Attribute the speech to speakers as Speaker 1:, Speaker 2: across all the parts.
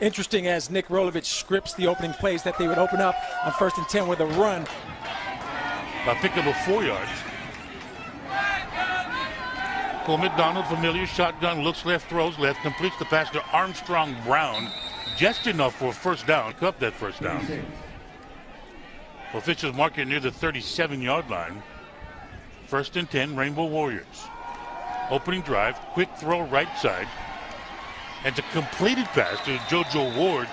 Speaker 1: Interesting as Nick Rolovich scripts the opening plays that they would open up on 1st and 10 with a run.
Speaker 2: A pickup of 4 yards. Cole McDonald, familiar shotgun, looks left, throws left, completes the pass to Armstrong Brown. Just enough for a first down. Cup that first down. Officials mark it near the 37-yard line. 1st and 10, Rainbow Warriors. Opening drive, quick throw right side. And it's a completed pass to JoJo Ward.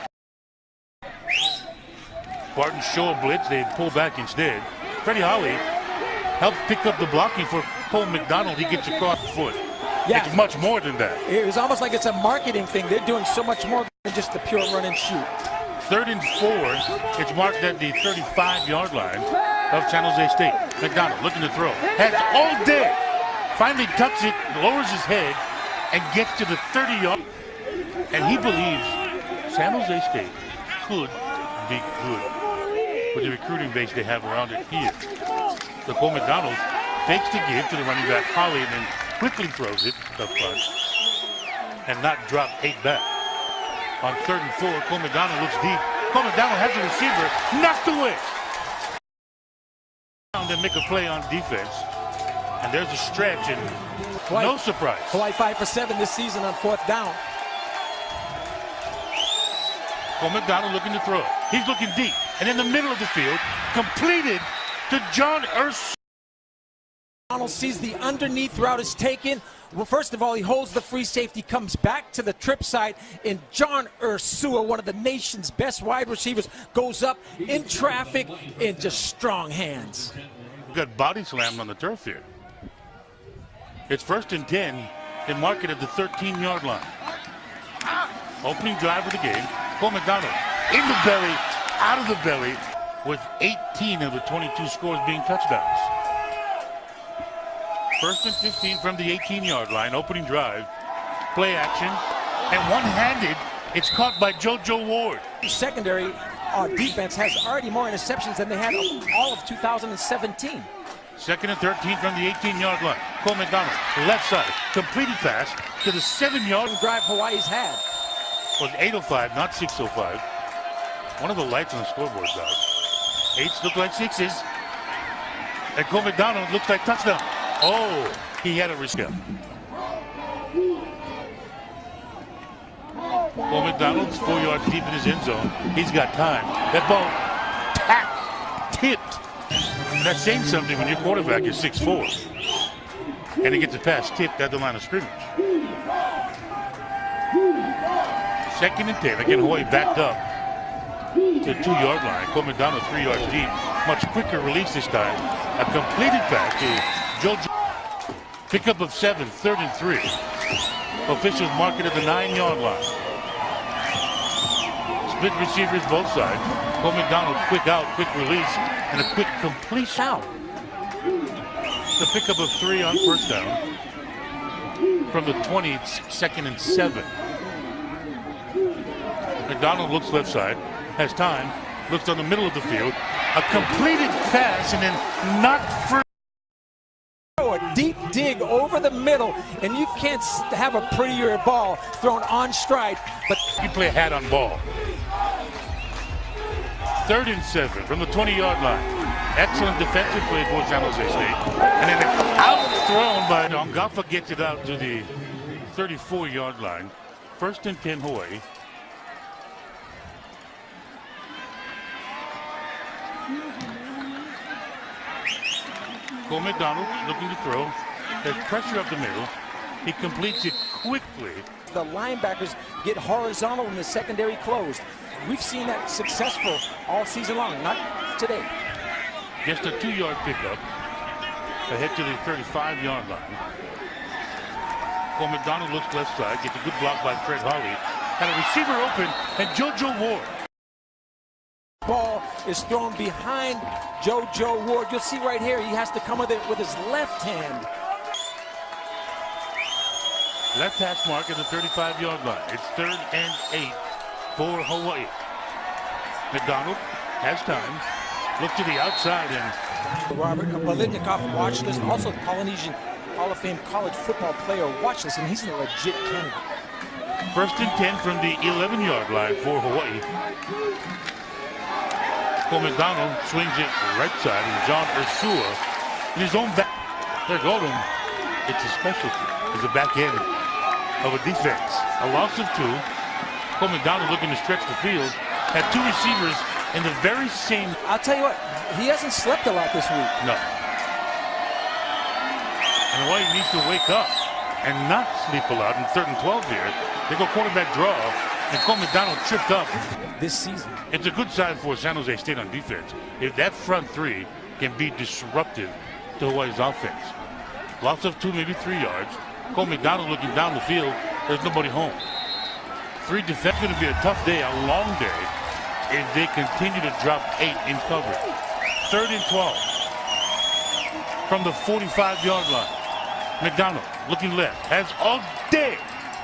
Speaker 2: Spartans show a blitz, they pull back instead. Freddie Holly helps pick up the blocking for Cole McDonald. He gets across the foot. Yeah. It's much more than that.
Speaker 1: It was almost like it's a marketing thing. They're doing so much more than just the pure run and shoot.
Speaker 2: 3rd and 4. It's marked at the 35-yard line of San Jose State. McDonald looking to throw. Has all day. Finally tucks it, lowers his head, and gets to the 30-yard. And he believes San Jose State could be good with the recruiting base they have around it here. So Cole McDonald fakes the give to the running back Holly and then quickly throws it up front and not drop 8 back. On 3rd and 4, Cole McDonald looks deep. Cole McDonald has the receiver knocked away. And make a play on defense. And there's a stretch and no surprise.
Speaker 1: Hawaii 5 for 7 this season on 4th down.
Speaker 2: Cole McDonald looking to throw. He's looking deep. And in the middle of the field, completed to John Ursula.
Speaker 1: McDonald sees the underneath route is taken. Well, first of all, he holds the free safety, comes back to the trip side, and John Ursula, one of the nation's best wide receivers, goes up in traffic in just strong hands.
Speaker 2: Got body slammed on the turf here. It's 1st and 10. They mark it at the 13-yard line. Opening drive of the game. Cole McDonald in the belly, out of the belly, with 18 of the 22 scores being touchdowns. 1st and 15 from the 18-yard line. Opening drive. Play action. And one-handed, it's caught by JoJo Ward.
Speaker 1: Secondary defense has already more interceptions than they had all of 2017.
Speaker 2: 2nd and 13 from the 18-yard line. Cole McDonald, left side, completed pass to the 7-yard
Speaker 1: drive Hawaii's had.
Speaker 2: Was 8:05, not 6:05. One of the lights on the scoreboard, dog. 8s look like 6s. And Cole McDonald looks like touchdown. Oh, he had a risk. Cole McDonald's 4 yards deep in his end zone. He's got time. That ball tipped. And that's saying something when your quarterback is 6'4". And he gets a pass tipped at the line of scrimmage. 2nd and 10. Again, Hawaii backed up to the 2-yard line. Cole McDonald 3 yards deep. Much quicker release this time. A completed pass to JoJo. Pickup of 7, 3rd and 3. Officials mark it at the 9-yard line. Split receivers both sides. Cole McDonald quick out, quick release, and a quick completion.
Speaker 1: Out.
Speaker 2: The pickup of 3 on 1st down. From the 20, it's 2nd and 7. McDonald looks left side, has time, looks on the middle of the field, a completed pass, and then knocked free.
Speaker 1: A deep dig over the middle, and you can't have a prettier ball thrown on stride, but
Speaker 2: you play hat on ball. 3rd and 7 from the 20-yard line. Excellent defensive play for San Jose State. And then out thrown by Ongafa, gets it out to the 34-yard line. 1st and 10 Hawaii. Cole McDonald looking to throw. There's pressure up the middle. He completes it quickly.
Speaker 1: The linebackers get horizontal when the secondary closed. We've seen that successful all season long, not today.
Speaker 2: Just a 2-yard pickup ahead to the 35-yard line. Cole McDonald looks left side, gets a good block by Fred Holly. And a receiver open, and JoJo Ward.
Speaker 1: Ball is thrown behind JoJo Ward. You'll see right here, he has to come with it with his left hand.
Speaker 2: Left hash mark at the 35-yard line. It's 3rd and 8 for Hawaii. McDonald has time. Look to the outside and
Speaker 1: Robert Bolitnikoff watch list, also the Polynesian Hall of Fame college football player watch list, and he's a legit candidate.
Speaker 2: First and 10 from the 11-yard line for Hawaii. Cole McDonald swings it right side, and John Ursua in his own back. There goes him. It's a specialty. It's the back end of a defense. A loss of 2. Cole McDonald looking to stretch the field. Had 2 receivers in the very same.
Speaker 1: I'll tell you what, he hasn't slept a lot this week.
Speaker 2: No. And Hawaii needs to wake up and not sleep a lot in 3rd and 12 here. They go quarterback draw, and Cole McDonald tripped up.
Speaker 1: This season.
Speaker 2: It's a good sign for San Jose State on defense. If that front 3 can be disruptive to Hawaii's offense. Loss of 2, maybe 3 yards. Cole McDonald looking down the field. There's nobody home. 3 defense. Going to be a tough day, a long day, if they continue to drop 8 in coverage. 3rd and 12 from the 45-yard line. McDonald looking left, has all day.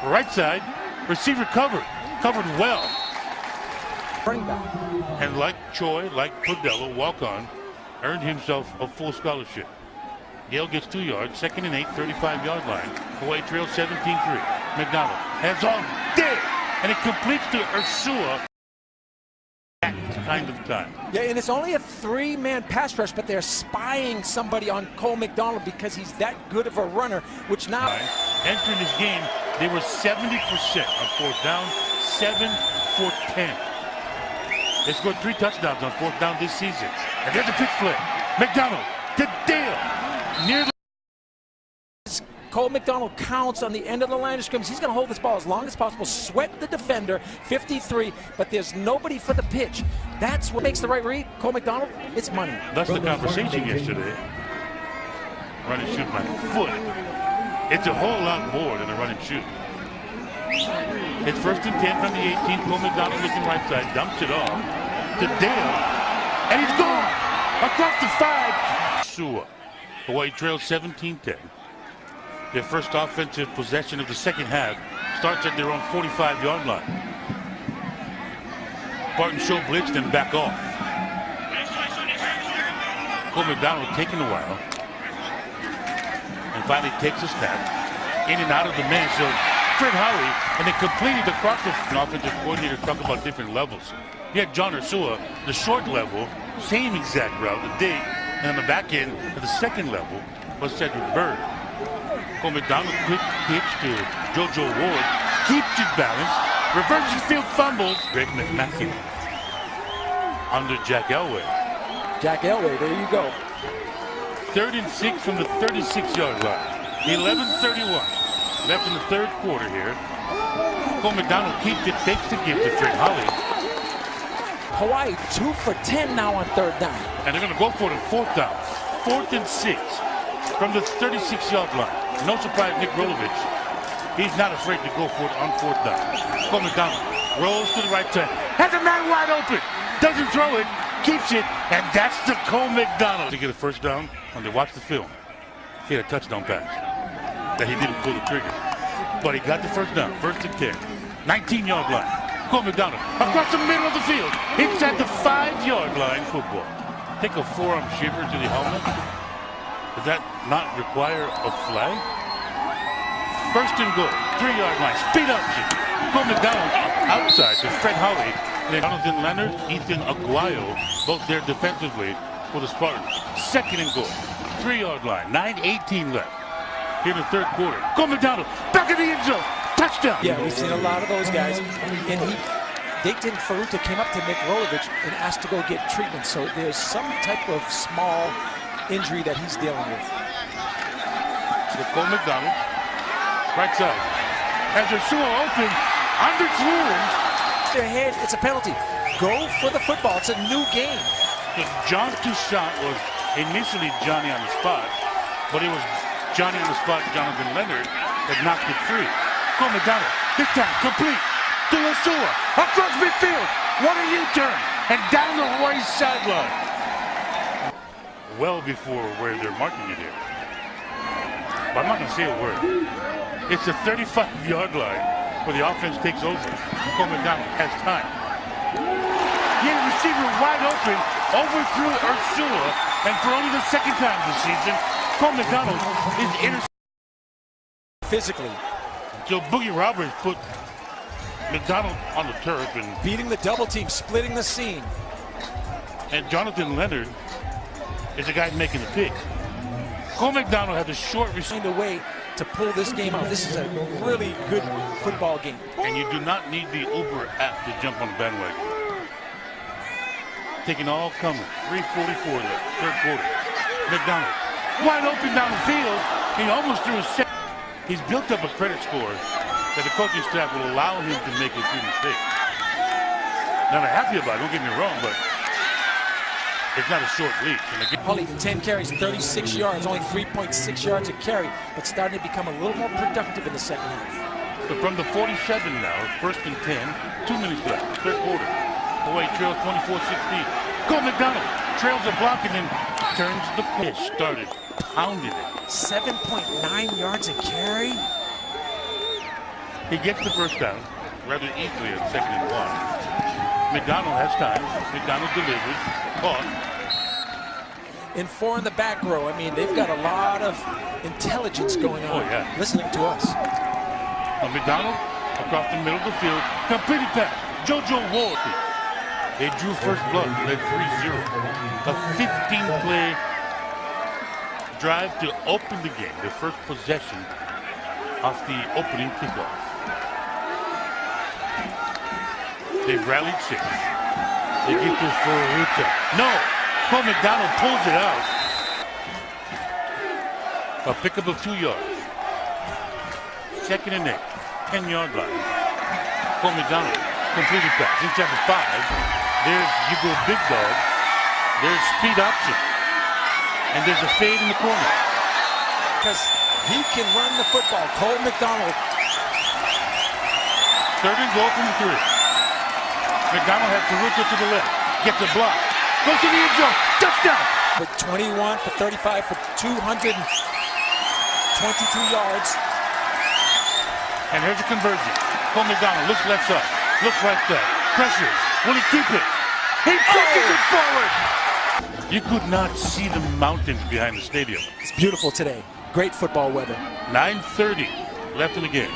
Speaker 2: Right side, receiver covered well.
Speaker 1: Running back.
Speaker 2: And like Choi, like Podello, walk-on, earned himself a full scholarship. Yale gets 2 yards, 2nd and 8, 35-yard line. Hawaii trails 17-3. McDonald has all day, and it completes to Ursua. That kind of time.
Speaker 1: Yeah, and it's only a 3-man pass rush, but they're spying somebody on Cole McDonald because he's that good of a runner, which now...
Speaker 2: Entering this game, they were 70% on 4th down, 7 for 10. They scored 3 touchdowns on 4th down this season. And there's a pitch play. McDonald to Dale. Near the...
Speaker 1: Cole McDonald counts on the end of the line of scrimmage. He's going to hold this ball as long as possible, sweat the defender, 53, but there's nobody for the pitch. That's what makes the right read. Cole McDonald, it's money.
Speaker 2: That's the conversation yesterday. Run and shoot my foot. It's a whole lot more than a run and shoot. It's 1st and 10 from the 18. Cole McDonald looking right side, dumps it off to Dale, and he's gone across the 5. Sua. Hawaii trails 17-10. Their first offensive possession of the second half starts at their own 45-yard line. Barton show blitz, then back off. Cole McDonald taking a while. And finally takes a snap. In and out of the man. So Fred Hawai'i, and then completed across the offensive coordinator. Talk about different levels. You had John Ursua, the short level, same exact route, the dig, and on the back end of the second level was Cedric Bird. Cole McDonald, quick pitch to JoJo Ward, keeps his balance, reverses field fumbles. Greg McMackin under Jack Elway.
Speaker 1: Jack Elway, there you go.
Speaker 2: 3rd and 6 from the 36-yard line. 11:31 left in the 3rd quarter here. Cole McDonald keeps it, takes the gift to Fred Hawai'i.
Speaker 1: Hawaii 2 for 10 now on 3rd down.
Speaker 2: And they're going to go for it on 4th down. 4th and 6 from the 36-yard line. No surprise, Nick Rolovich. He's not afraid to go for it on 4th down. Cole McDonald rolls to the right side. Has a man wide open. Doesn't throw it. Keeps it. And that's the Cole McDonald. To get a 1st down when they watch the film. He had a touchdown pass that he didn't pull the trigger. But he got the 1st down. 1st and 10. 19-yard line. Cole McDonald across the middle of the field. It's at the 5-yard line. Football. Take a forearm shiver to the helmet. Does that not require a flag? 1st and goal. 3-yard line. Speed up. Cole McDonald outside to Fred Hawai'i. Jonathan Leonard, Ethan Aguayo, both there defensively for the Spartans. 2nd and goal. 3-yard line. 9:18 left. Here in the 3rd quarter. Cole McDonald back in the end zone. Touchdown.
Speaker 1: Yeah, we've seen a lot of those guys. And Dayton Faruta came up to Nick Rolovich and asked to go get treatment. So there's some type of small injury that he's dealing with.
Speaker 2: To Cole McDonald. Right side. As Ursua open. Underthrew him.
Speaker 1: Their head, it's a penalty. Go for the football. It's a new game.
Speaker 2: John Toussaint was initially Johnny on the spot, but it was Johnny on the spot, Jonathan Leonard, that knocked it free. Cole McDonald, this time complete to Ursua, across midfield, what a U-turn, and down the Hawaii sideline. Well before where they're marking it here. But I'm not going to say a word. It's a 35-yard line where the offense takes over. Cole McDonald has time. He had a receiver wide open, overthrew Ursua, and for only the 2nd time this season, Cole McDonald is intercepted.
Speaker 1: Physically.
Speaker 2: So Boogie Roberts put McDonald on the turf and
Speaker 1: beating the double team, splitting the seam.
Speaker 2: And Jonathan Leonard is the guy making the pick. Cole McDonald had a short
Speaker 1: Find a way to pull this game out. This is a really good football game.
Speaker 2: And you do not need the Uber app to jump on the bandwagon. Taking all comers. 3:44 left, third quarter. McDonald wide open down the field. He almost threw a set. He's built up a credit score that the coaching staff will allow him to make a few mistakes. Now they're happy about it, don't get me wrong, but it's not a short leash.
Speaker 1: Hawai'i 10 carries, 36 yards, only 3.6 yards a carry, but starting to become a little more productive in the second half.
Speaker 2: But from the 47 now, 1st and 10, 2 minutes left, third quarter. Hawai'i trails 24-16. Cole McDonald trails the block and then turns the pitch. Started pounding it.
Speaker 1: 7.9 yards a carry.
Speaker 2: He gets the first down rather easily at 2nd and 1. McDonald has time. McDonald delivers. Caught.
Speaker 1: In 4 in the back row. I mean, they've got a lot of intelligence going on.
Speaker 2: Oh, yeah.
Speaker 1: Listening to us.
Speaker 2: Now McDonald across the middle of the field. Completed pass. JoJo Ward. They drew first blood. Led 3-0. A 15-play drive to open the game. Their first possession off the opening kickoff. They've rallied 6. They get this for Ruta. No! Cole McDonald pulls it out. A pickup of 2 yards. 2nd and 8. 10-yard line. Cole McDonald completed pass. Inside the 5. There's you go big dog. There's speed option. And there's a fade in the corner.
Speaker 1: Because he can run the football. Cole McDonald.
Speaker 2: 3rd and goal from the 3. McDonald has Faruka to the left. Gets a block. Goes to the end zone. Touchdown!
Speaker 1: With 21 for 35 for 222 yards.
Speaker 2: And here's a conversion. Cole McDonald looks left side. Looks right side. Pressure. Will he keep it? He pushes it forward! You could not see the mountains behind the stadium.
Speaker 1: It's beautiful today. Great football weather.
Speaker 2: 9:30 left in the game.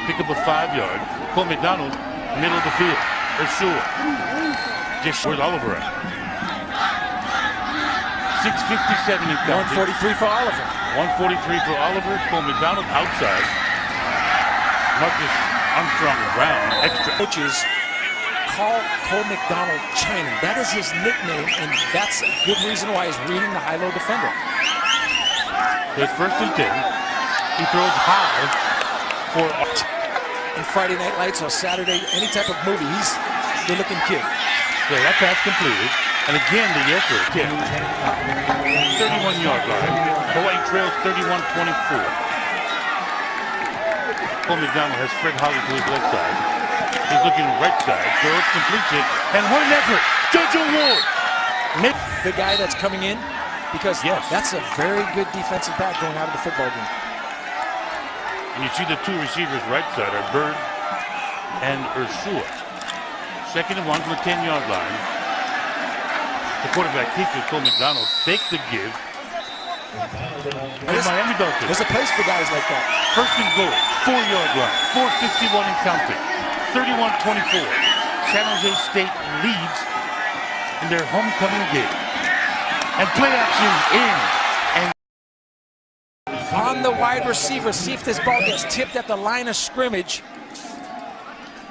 Speaker 2: Pick up a 5-yard. Cole McDonald, middle of the field. Ursula. Just where's Oliver at? 6:57 in counting.
Speaker 1: 143 for Oliver.
Speaker 2: 143 for Oliver. Cole McDonald outside. Marcus Armstrong Brown extra.
Speaker 1: Coaches call Cole McDonald China. That is his nickname, and that's a good reason why he's reading the high-low defender.
Speaker 2: There's 1st and 10. He throws high for.
Speaker 1: In Friday Night Lights or Saturday, any type of movie, he's a good-looking kid.
Speaker 2: Yeah, that pass completed. And again, the effort. 31-yard line. Hawai'i trails 31-24. Cole McDonald has Fred Holly to his left side. He's looking right side. Throws, completes it. And what an effort! JoJo Ward!
Speaker 1: The guy that's coming in, because that's a very good defensive back going out of the football game.
Speaker 2: And you see the 2 receivers right side are Bird and Ursula. 2nd and 1 from the 10-yard line. The quarterback keeper, Cole McDonald, fakes the give. And Miami Dolphins.
Speaker 1: There's a place for guys like that.
Speaker 2: 1st and goal, 4-yard line, 4:51 in counting, 31-24. San Jose State leads in their homecoming game. And play action in. And
Speaker 1: on the wide receiver, see if this ball gets tipped at the line of scrimmage.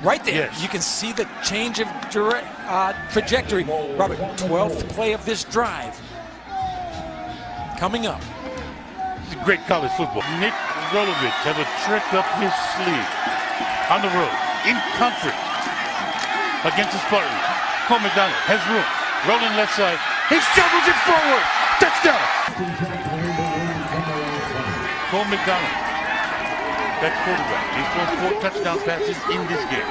Speaker 1: Right there, you can see the change of trajectory. Robert, 12th play of this drive. Coming up.
Speaker 2: It's great college football. Nick Rolovich have a trick up his sleeve. On the road, in conference, against the Spartans. Cole McDonald has room. Rolling left side. He shovels it forward. Touchdown! Cole McDonald, that quarterback. He's thrown 4 touchdown passes in this game.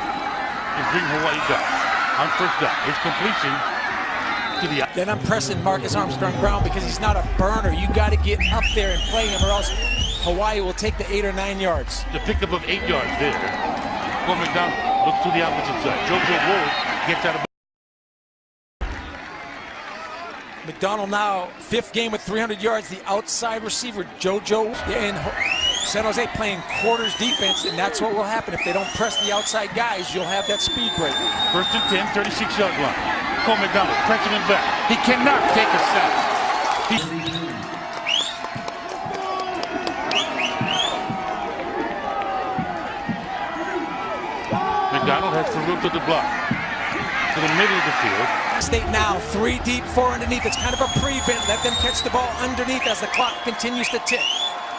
Speaker 2: He's bringing Hawai'i down. On 1st down, his completion to the.
Speaker 1: Then I'm pressing Marcus Armstrong Brown because he's not a burner. You got to get up there and play him, or else Hawai'i will take the 8 or 9 yards.
Speaker 2: The pickup of 8 yards there. Cole McDonald looks to the opposite side. JoJo Ward gets out of.
Speaker 1: McDonald now 5th game with 300 yards. The outside receiver JoJo, and San Jose playing quarters defense, and that's what will happen. If they don't press the outside guys, you'll have that speed break.
Speaker 2: First and 10, 36-yard line. Cole McDonald pressing him back. He cannot take a sack. McDonald has Farouk to the block. To the middle of the field.
Speaker 1: State now 3 deep, 4 underneath. It's kind of a prevent. Let them catch the ball underneath as the clock continues to tick.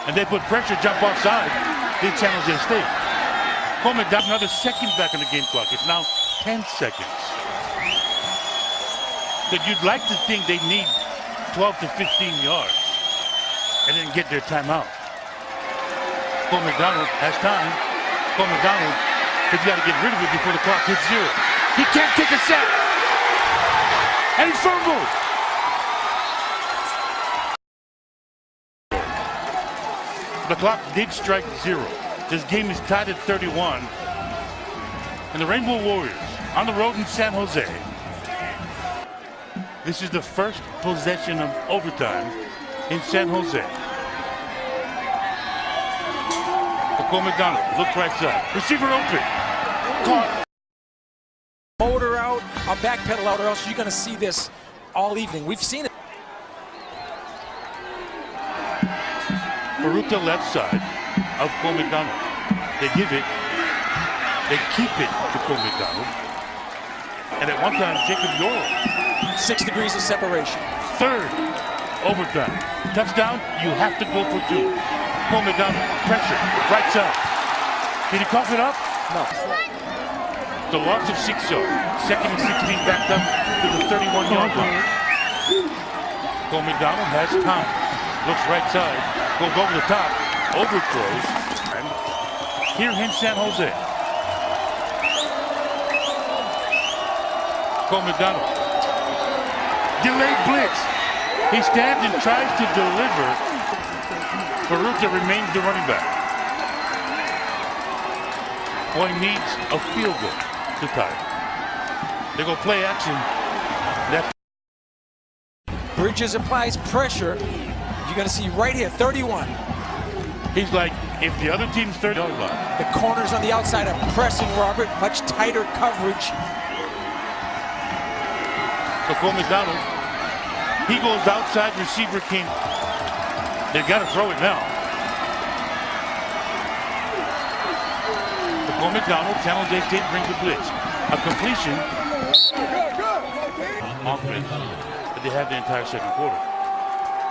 Speaker 2: And they put pressure, jump offside. Did San Jose State. Cole McDonald, another second back on the game clock. It's now 10 seconds. But you'd like to think they need 12 to 15 yards and then get their timeout. Cole McDonald has time. Cole McDonald, he's got to get rid of it before the clock hits 0. He can't take a sack. And he fumbled. The clock did strike 0. This game is tied at 31. And the Rainbow Warriors on the road in San Jose. This is the first possession of overtime in San Jose. Cole McDonald looks right side. Receiver open. Caught.
Speaker 1: Motor out, a backpedal out, or else you're going to see this all evening. We've seen it.
Speaker 2: Farouk to left side of Cole McDonald. They give it. They keep it to Cole McDonald. And at one time, Jacob Yorl.
Speaker 1: 6 degrees of separation.
Speaker 2: Third overtime. Touchdown, you have to go for 2. Cole McDonald, pressure, right side. Did he cough it up?
Speaker 1: No.
Speaker 2: The loss of 6 yards. Second and 16 backed up to the 31-yard line. Cole McDonald has time. Looks right side. Goes over the top. Overthrows. And here in San Jose. Cole McDonald. Delayed blitz. He stands and tries to deliver. Farouk remains the running back. Boy needs a field goal to tie. They go play action.
Speaker 1: Bridges applies pressure. You're going to see right here, 31.
Speaker 2: He's like, if the other team's 30-yard line.
Speaker 1: The corners on the outside are pressing Robert. Much tighter coverage.
Speaker 2: So Cole McDonald, he goes outside, receiver King. They've got to throw it now. Cole McDonald, San Jose State brings the blitz. A completion. Offense that they have the entire second quarter.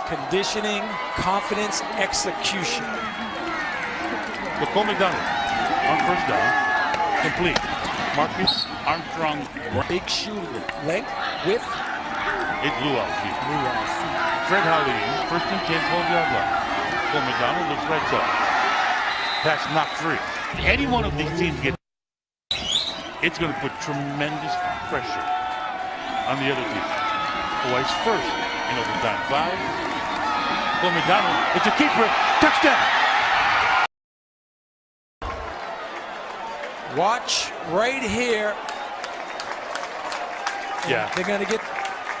Speaker 1: Conditioning, confidence, execution.
Speaker 2: But Cole McDonald on first down, complete. Marcus Armstrong.
Speaker 1: Big shooter. Length, width.
Speaker 2: It blew off feet. Fred Hawai'i, first and 10, 12-yard line. Cole McDonald looks right side. Pass knocked free. If any one of these teams gets, it's going to put tremendous pressure on the other team. Hawaii's first in overtime. 5. Cole McDonald, it's a keeper. Touchdown.
Speaker 1: Watch right here.
Speaker 2: Yeah.
Speaker 1: They're going to get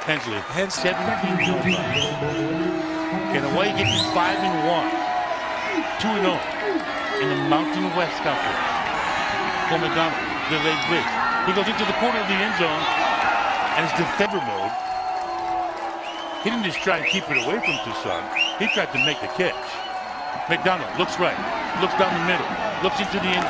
Speaker 2: Hensley.
Speaker 1: 17
Speaker 2: yards. Can Hawaii get to 5-1? 2-0 in the Mountain West Conference. Cole McDonald, delayed blitz. He goes into the corner of the end zone, and it's defender mode. He didn't just try and keep it away from Tucson. He tried to make the catch. McDonald looks right, looks down the middle, looks into the end zone.